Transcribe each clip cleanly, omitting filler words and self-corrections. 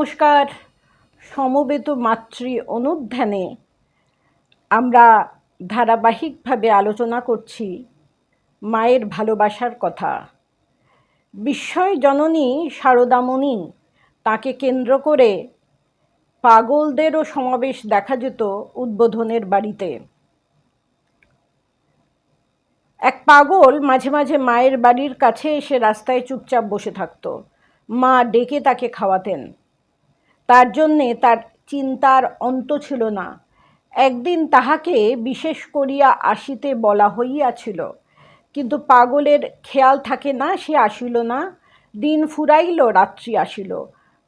নমস্কার। সমবেত মাতৃ অনুধ্যানে আমরা ধারাবাহিকভাবে আলোচনা করছি মায়ের ভালোবাসার কথা। বিস্ময় জননী শারদামণি, তাকে কেন্দ্র করে পাগলদেরও সমাবেশ দেখা যেত উদ্বোধনের বাড়িতে। এক পাগল মাঝে মাঝে মায়ের বাড়ির কাছে এসে রাস্তায় চুপচাপ বসে থাকত। মা ডেকে তাকে খাওয়াতেন। তার জন্যে তার চিন্তার অন্ত ছিল না। একদিন তাহাকে বিশেষ করিয়া আসিতে বলা হইয়াছিল, কিন্তু পাগলের খেয়াল থাকে না, সে আসিল না। দিন ফুরাইল, রাত্রি আসিল।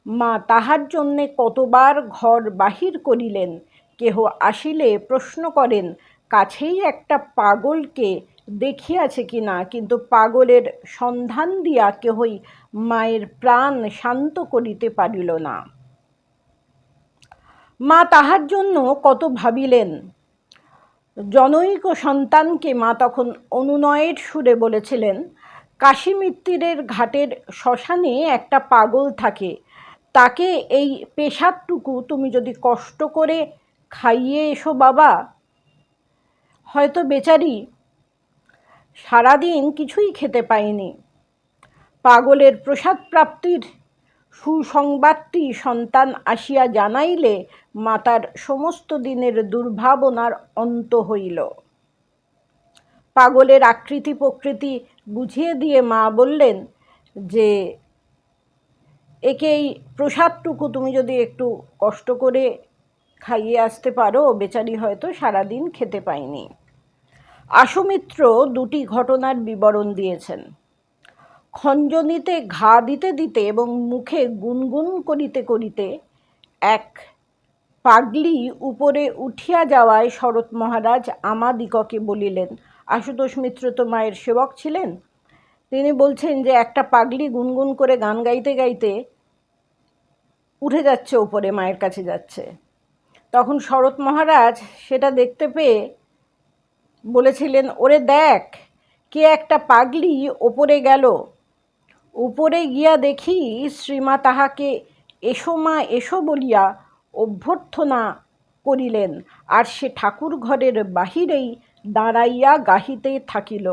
মা তাহার জন্যে কতবার ঘর বাহির করিলেন। কেহ আসিলে প্রশ্ন করেন কাছেই একটা পাগলকে দেখিয়াছে কিনা, কিন্তু পাগলের সন্ধান দিয়া কেহই মায়ের প্রাণ শান্ত করিতে পারিল না। মা তাহার জন্য কত ভাবিলেন। জনৈক সন্তানকে মা তখন অনুনয়ের সুরে বলেছিলেন, কাশীমিত্তিরের ঘাটের শ্মশানে একটা পাগল থাকে, তাকে এই পেশাবটুকু তুমি যদি কষ্ট করে খাইয়ে এসো বাবা। হয়তো বেচারি সারাদিন কিছুই খেতে পায়নি। পাগলের প্রসাদ প্রাপ্তির সুসংবাদটি সন্তান আসিয়া জানাইলে মাতার সমস্ত দিনের দুর্ভাবনার অন্ত হইল। পাগলের আকৃতি প্রকৃতি বুঝিয়ে দিয়ে মা বললেন যে একেই প্রসাদটুকু তুমি যদি একটু কষ্ট করে খাইয়ে আসতে পারো, বেচারি হয়তো সারাদিন খেতে পায়নি। আশুমিত্র দুটি ঘটনার বিবরণ দিয়েছেন। খঞ্জনিতে ঘা দিতে দিতে এবং মুখে গুনগুন করিতে করিতে এক পাগলি উপরে উঠিয়া যাওয়ায় শরৎ মহারাজ আমাদিগকে বলিলেন, আশুতোষ মিত্র তো মায়ের সেবক ছিলেন, তিনি বলছেন যে একটা পাগলি গুনগুন করে গান গাইতে গাইতে উঠে যাচ্ছে, উপরে মায়ের কাছে যাচ্ছে। তখন শরৎ মহারাজ সেটা দেখতে পেয়ে বলেছিলেন, ওরে দেখ, কে একটা পাগলি ওপরে গেল। উপরে গিয়া দেখি শ্রীমা তাহাকে এসো মা এসো বলিয়া অভ্যর্থনা করিলেন, আর সে ঠাকুর ঘরের বাহিরেই দাঁড়াইয়া গাহিতে থাকিল।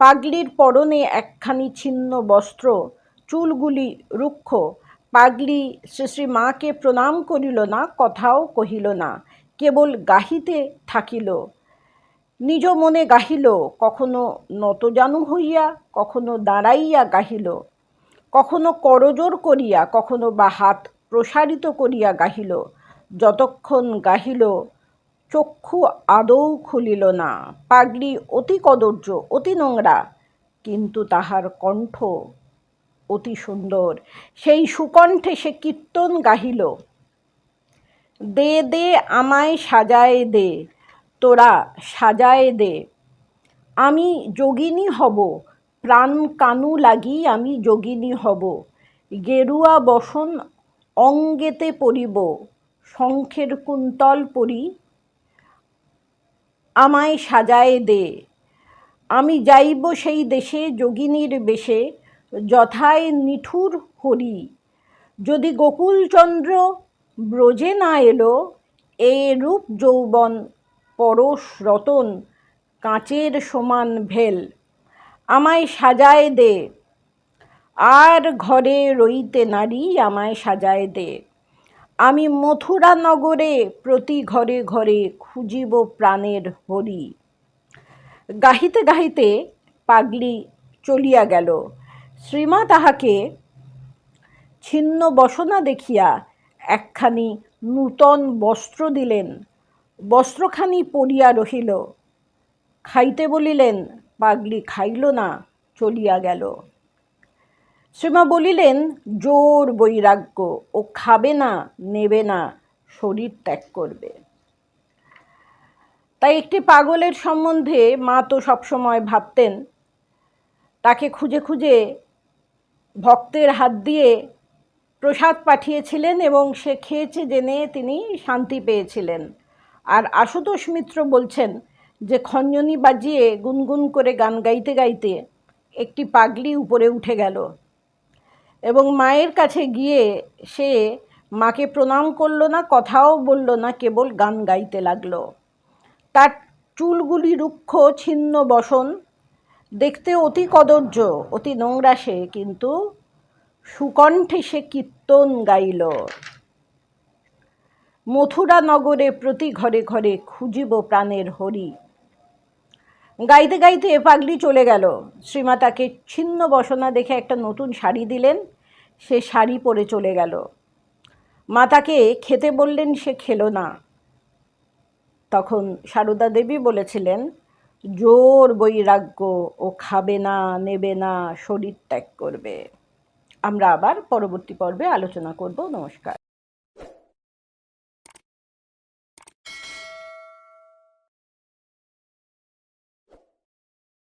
পাগলির পরনে একখানি ছিন্ন বস্ত্র, চুলগুলি রুক্ষ। পাগলি শ্রী মাকে প্রণাম করিল না, কথাও কহিল না, কেবল গাহিতে থাকিল। নিজ মনে গাহিল, কখনো নতজানু হইয়া, কখনো দাঁড়াইয়া গাহিল, কখনো করজোর করিয়া, কখনো বা হাত প্রসারিত করিয়া গাহিল। যতক্ষণ গাহিল চক্ষু আদৌ খুলিল না। পাগলি অতি কদর্য, অতি নোংরা, কিন্তু তাহার কণ্ঠ অতি সুন্দর। সেই সুকণ্ঠে সে কীর্তন গাহিল, দে দে আমায় সাজায় দে, তোরা সাজায় দে, আমি যোগিনী হব, প্রাণ কানু লাগি আমি যোগিনী হব, গেরুয়া বসন অঙ্গেতে পরিব, শঙ্খের কুন্তল পরি, আমায় সাজায় দে, আমি যাইব সেই দেশে যোগিনীর বেশে, যথায় নিঠুর হরি, যদি গোকুলচন্দ্র ব্রজে না এলো, এ রূপ যৌবন পরশ রতন কাঁচের সমান ভেল, আমায় সাজায় দে, আর ঘরে রইতে নারী, আমায় সাজায় দে, আমি মথুরা নগরে প্রতি ঘরে ঘরে খুঁজিব প্রাণের হরি। গাহিতে গাহিতে পাগলি চলিয়া গেল। শ্রীমা তাহাকে ছিন্ন বসনা দেখিয়া একখানি নূতন বস্ত্র দিলেন। বস্ত্রখানি পরিয়া রহিল। খাইতে বলিলেন, পাগলি খাইল না, চলিয়া গেল। শ্রীমা বলিলেন, জোর বৈরাগ্য, ও খাবে না, নেবে না, শরীর ত্যাগ করবে। তাই একটি পাগলের সম্বন্ধে মা তো সবসময় ভাবতেন, তাকে খুঁজে খুঁজে ভক্তের হাত দিয়ে প্রসাদ পাঠিয়েছিলেন এবং সে খেয়েছে জেনে তিনি শান্তি পেয়েছিলেন। আর আশুতোষ মিত্র বলছেন যে খঞ্জনি বাজিয়ে গুনগুন করে গান গাইতে গাইতে একটি পাগলি উপরে উঠে গেল এবং মায়ের কাছে গিয়ে সে মাকে প্রণাম করলো না, কথাও বলল না, কেবল গান গাইতে লাগলো। তার চুলগুলি রুক্ষ, ছিন্ন বসন, দেখতে অতি কদর্য, অতি নোংরা সে, কিন্তু সুকণ্ঠে সে কীর্তন গাইল। মথুরা নগরে প্রতি ঘরে ঘরে খুঁজিব প্রাণের হরি। গাইতে গাইতে পাগলি চলে গেল। শ্রীমা তাকে ছিন্ন বসনা দেখে একটা নতুন শাড়ি দিলেন, সে শাড়ি পরে চলে গেল। মা তাকে খেতে বললেন, সে খেলো না। তখন সারদা দেবী বলেছিলেন, জোর বৈরাগ্য, ও খাবে না, নেবে না, শরীর ত্যাগ করবে। আমরা আবার পরবর্তী পর্বে আলোচনা করব। নমস্কার।